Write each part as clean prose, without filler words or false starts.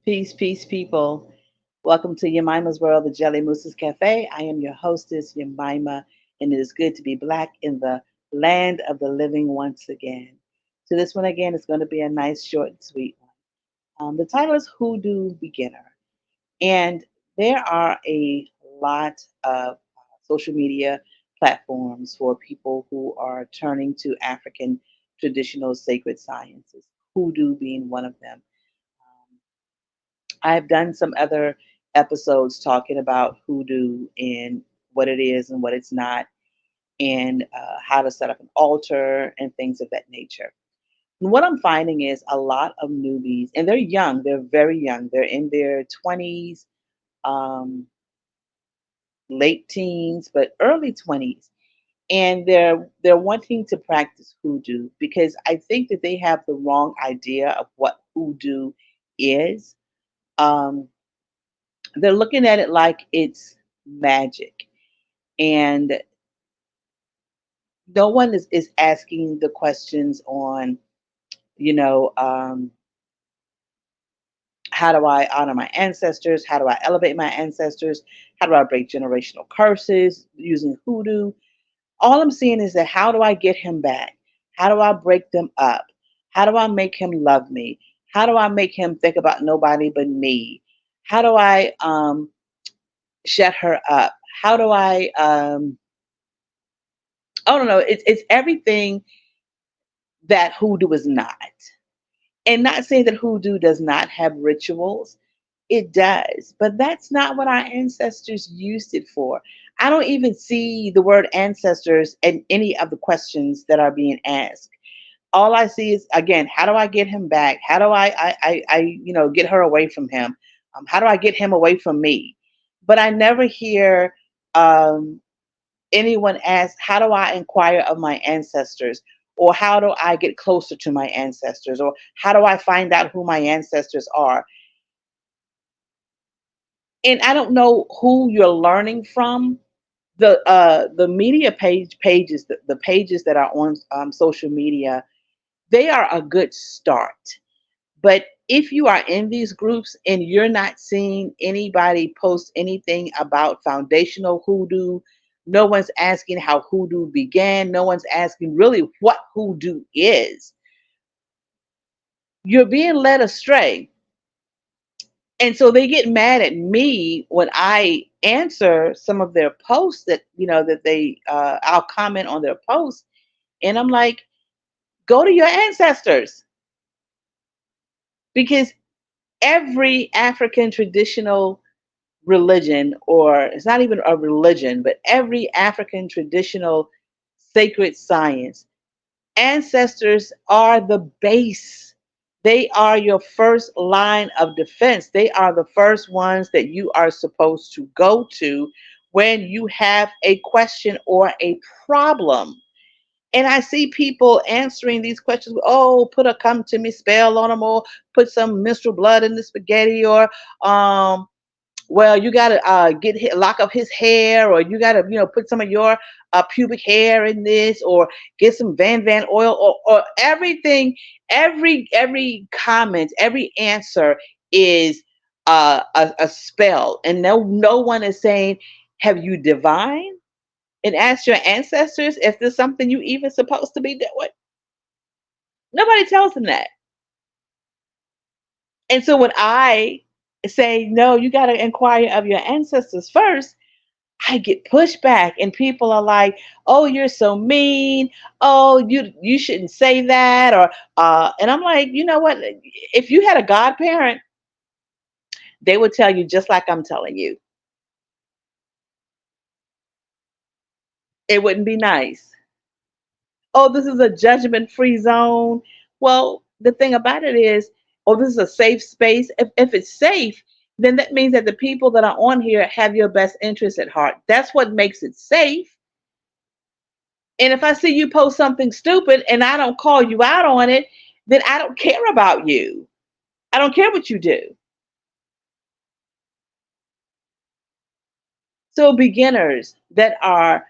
Peace, peace, people. Welcome to Yemima's World, the Jelly Moose's Cafe. I am your hostess, Yemima, and it is good to be black in the land of the living once again. So, this one again is going to be a nice, short, and sweet one. The title is Hoodoo Beginner, and there are a lot of social media platforms for people who are turning to African traditional sacred sciences, hoodoo being one of them. Um, I've done some other episodes talking about hoodoo and what it is and what it's not, and how to set up an altar and things of that nature. And what I'm finding is a lot of newbies, and they're young, they're very young, they're in their 20s, um, late teens, but early 20s. And they're wanting to practice hoodoo because I think that they have the wrong idea of what hoodoo is. Um, they're looking at it like it's magic, and no one is asking the questions on, you know um, how do I honor my ancestors, how do I elevate my ancestors, how do I break generational curses using hoodoo. All I'm seeing is that, how do I get him back, how do I break them up, how do I make him love me, how do I make him think about nobody but me, how do I shut her up, how do I don't know. It's everything that hoodoo is not. And not saying that hoodoo does not have rituals. It does. But that's not what our ancestors used it for. I don't even see the word ancestors in any of the questions that are being asked. All I see is, again, how do I get him back? How do I get her away from him? How do I get him away from me? But I never hear um, anyone asks, how do I inquire of my ancestors? Or how do I get closer to my ancestors? Or how do I find out who my ancestors are? And I don't know who you're learning from. The media pages, the pages that are on social media, they are a good start. But if you are in these groups and you're not seeing anybody post anything about foundational hoodoo, no one's asking how hoodoo began, no one's asking really what hoodoo is, you're being led astray. And so they get mad at me when I answer some of their posts that, that I'll comment on their posts. And I'm like, go to your ancestors, because every African traditional religion, or it's not even a religion, but every African traditional sacred science, ancestors are the base. They are your first line of defense. They are the first ones that you are supposed to go to when you have a question or a problem. And I see people answering these questions. Oh, put a come to me spell on them, or put some menstrual blood in the spaghetti, or um, well, you got to lock up his hair, or you got to, put some of your pubic hair in this, or get some Van oil, or everything. Every comment, every answer is a spell, and no one is saying, have you divine and asked your ancestors if there's something you even supposed to be doing? Nobody tells them that. And so when I say, no, you got to inquire of your ancestors first, I get pushback, and people are like, "Oh, you're so mean. Oh, you shouldn't say that." Or and I'm like, you know what? If you had a godparent, they would tell you just like I'm telling you. It wouldn't be nice. Oh, this is a judgment-free zone. Well, the thing about it is, oh, this is a safe space. If it's safe, then that means that the people that are on here have your best interest at heart. That's what makes it safe. And if I see you post something stupid and I don't call you out on it, then I don't care about you. I don't care what you do. So beginners that are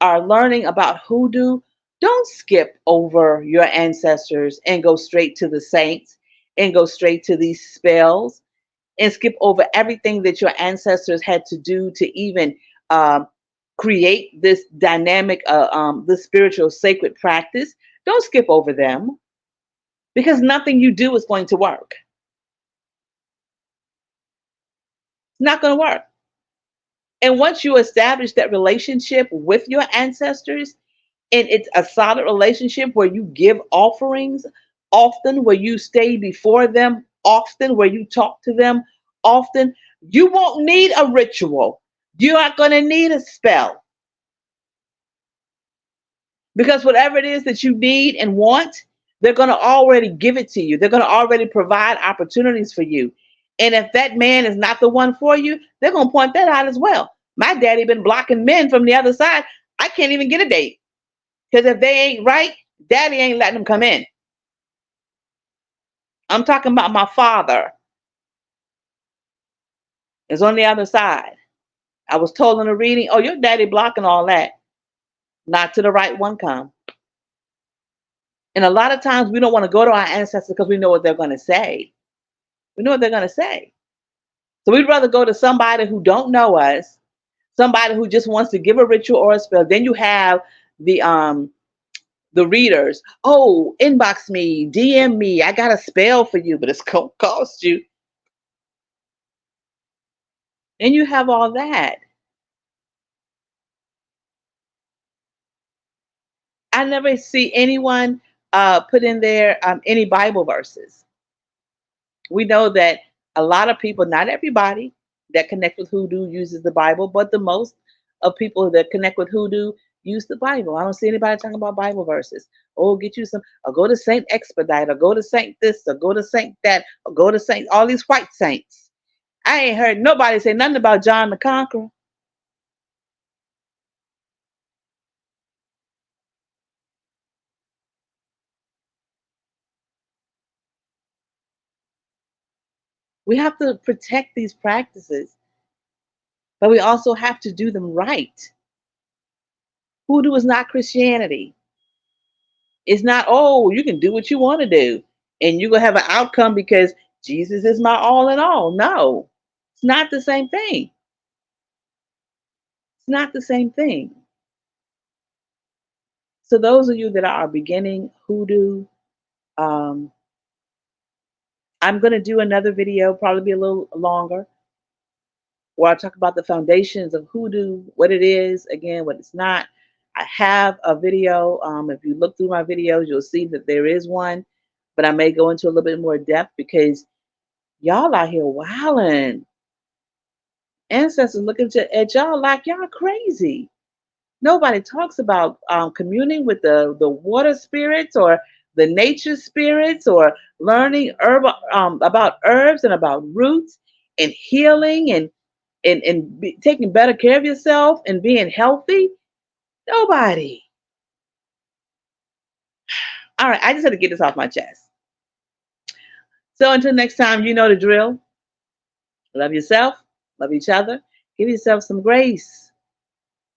learning about hoodoo, don't skip over your ancestors and go straight to the saints and go straight to these spells. and skip over everything that your ancestors had to do to even uh, create this dynamic, this spiritual sacred practice. Don't skip over them because nothing you do is going to work. It's not going to work. And once you establish that relationship with your ancestors, and it's a solid relationship where you give offerings often, where you stay before them often, where you talk to them often, you won't need a ritual. You aren't going to need a spell because whatever it is that you need and want, they're going to already give it to you. They're going to already provide opportunities for you. And if that man is not the one for you, they're going to point that out as well. My daddy been blocking men from the other side. I can't even get a date because if they ain't right, daddy ain't letting them come in. I'm talking about my father is on the other side. I was told in a reading, oh, your daddy blocking all that. Not to the right one come. And a lot of times we don't want to go to our ancestors because we know what they're going to say. We know what they're going to say. So we'd rather go to somebody who don't know us, somebody who just wants to give a ritual or a spell. Then you have the readers. Oh, inbox me, DM me. I got a spell for you, but it's going to cost you. And you have all that. I never see anyone put in there any Bible verses. We know that a lot of people, not everybody that connect with hoodoo uses the Bible, but the most of people that connect with hoodoo use the Bible. I don't see anybody talking about Bible verses. Oh, get you some, or go to Saint Expedite, or go to Saint this, or go to Saint that, or go to Saint all these white saints. I ain't heard nobody say nothing about John the Conqueror. We have to protect these practices, but we also have to do them right. Hoodoo is not Christianity. It's not, oh, you can do what you want to do and you're going to have an outcome because Jesus is my all in all. No, it's not the same thing. It's not the same thing. So, those of you that are beginning hoodoo, um, I'm going to do another video, probably be a little longer, where I talk about the foundations of hoodoo, what it is, again, what it's not. I have a video. If you look through my videos, you'll see that there is one, but I may go into a little bit more depth because y'all out here wilding. Ancestors looking at y'all like y'all crazy. Nobody talks about communing with the water spirits or the nature spirits or learning about herbs and about roots and healing and taking better care of yourself and being healthy. Nobody. All right, I just had to get this off my chest. So until next time, you know the drill. Love yourself, love each other, give yourself some grace.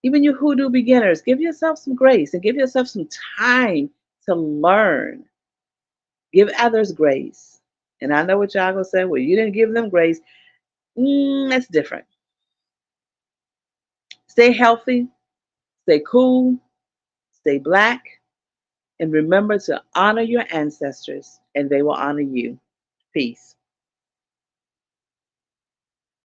Even you hoodoo beginners, give yourself some grace and give yourself some time to learn. Give others grace. And I know what y'all gonna say, well, you didn't give them grace. That's different. Stay healthy, stay cool, stay black, and remember to honor your ancestors, and they will honor you. Peace.